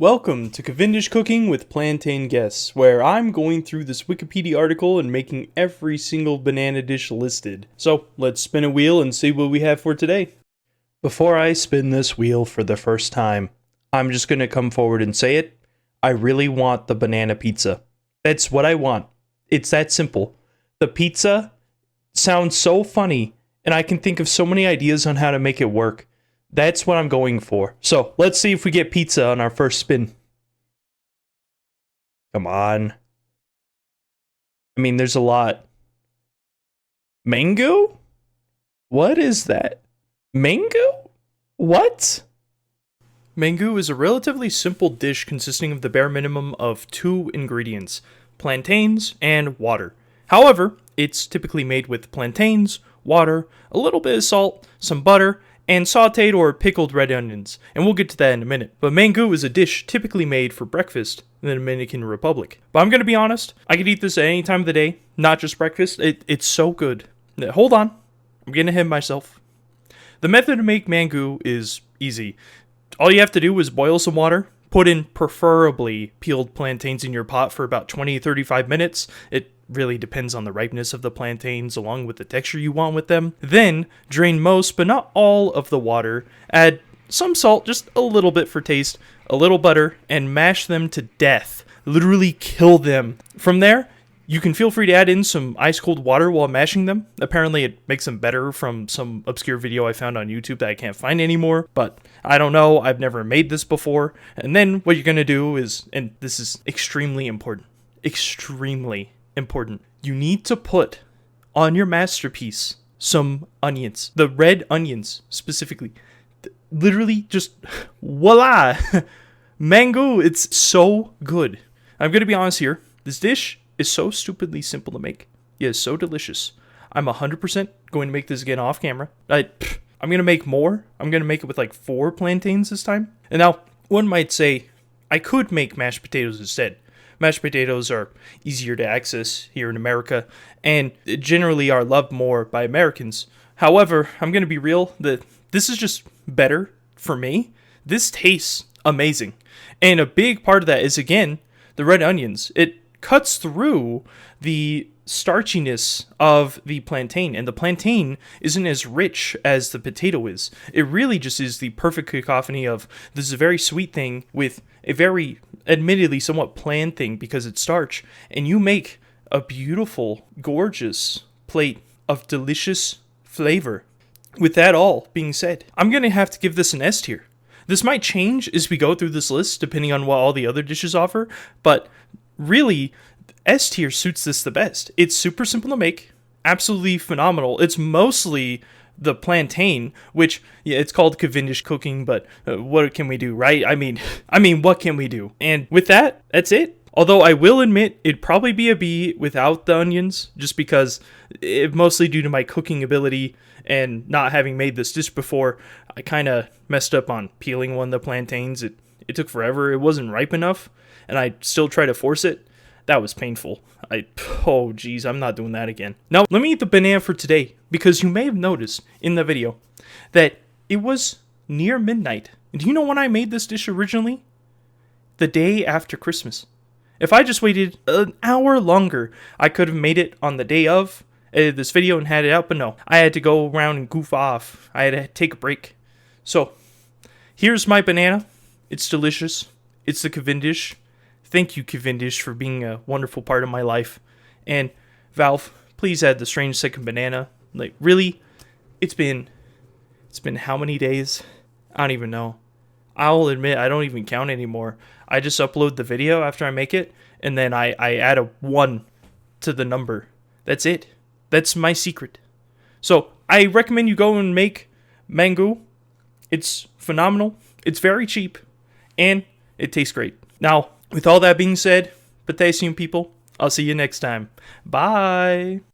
Welcome to Cavendish Cooking with Plantain Guess, where I'm going through this Wikipedia article and making every single banana dish listed. So let's spin a wheel and see what we have for today. Before I spin this wheel for the first time, I'm just going to come forward and say it. I really want the banana pizza. That's what I want. It's that simple. The pizza sounds so funny, and I can think of so many ideas on how to make it work. That's what I'm going for. So, let's see if we get pizza on our first spin. Come on. I mean, there's a lot. Mango? What is that? Mango? What? Mango is a relatively simple dish consisting of the bare minimum of 2 ingredients, plantains and water. However, it's typically made with plantains, water, a little bit of salt, some butter, and sauteed or pickled red onions, and we'll get to that in a minute. But mango is a dish typically made for breakfast in the Dominican Republic. But I'm gonna be honest, I could eat this at any time of the day, not just breakfast. It's so good. Hold on, I'm getting ahead of myself. The method to make mango is easy. All you have to do is boil some water, put in preferably peeled plantains in your pot for about 20 to 35 minutes. It really depends on the ripeness of the plantains along with the texture you want with them. Then drain most but not all of the water, add some salt, just a little bit for taste, a little butter, and mash them to death. Literally kill them. From there, you can feel free to add in some ice cold water while mashing them. Apparently it makes them better from some obscure video I found on YouTube that I can't find anymore, but I don't know, I've never made this before. And then what you're gonna do is, and this is extremely important, you need to put on your masterpiece some onions, the red onions specifically. Literally just voila. Mango, it's so good. I'm gonna be honest here, this dish is so stupidly simple to make. It is so delicious. I'm 100% going to make this again off camera. I'm going to make more. I'm going to make it with like 4 plantains this time. And now, one might say, I could make mashed potatoes instead. Mashed potatoes are easier to access here in America, and generally are loved more by Americans. However, I'm going to be real, that this is just better for me. This tastes amazing. And a big part of that is, again, the red onions. It cuts through the starchiness of the plantain, and the plantain isn't as rich as the potato is. It really just is the perfect cacophony of, this is a very sweet thing with a very, admittedly, somewhat bland thing because it's starch, and you make a beautiful, gorgeous plate of delicious flavor. With that all being said, I'm going to have to give this an S tier. This might change as we go through this list, depending on what all the other dishes offer, but really, S tier suits this the best. It's super simple to make, absolutely phenomenal. It's mostly the plantain, which, yeah, it's called Cavendish cooking, but what can we do, right? I mean, what can we do? And with that, that's it. Although I will admit, it'd probably be a B without the onions, just because mostly due to my cooking ability and not having made this dish before, I kind of messed up on peeling one of the plantains. It took forever. It wasn't ripe enough, and I still try to force it. That was painful. Oh geez, I'm not doing that again. Now, let me eat the banana for today, because you may have noticed in the video that it was near midnight. Do you know when I made this dish originally? The day after Christmas. If I just waited an hour longer, I could have made it on the day of this video and had it out, but no. I had to go around and goof off. I had to take a break. So, here's my banana. It's delicious. It's the Cavendish. Thank you, Cavendish, for being a wonderful part of my life. And Valve, please add the strangesecondbanana. Like, really, it's been how many days? I don't even know. I'll admit, I don't even count anymore. I just upload the video after I make it, and then I add a 1 to the number. That's it. That's my secret. So, I recommend you go and make mango. It's phenomenal. It's very cheap, and it tastes great. Now, with all that being said, potassium people, I'll see you next time. Bye!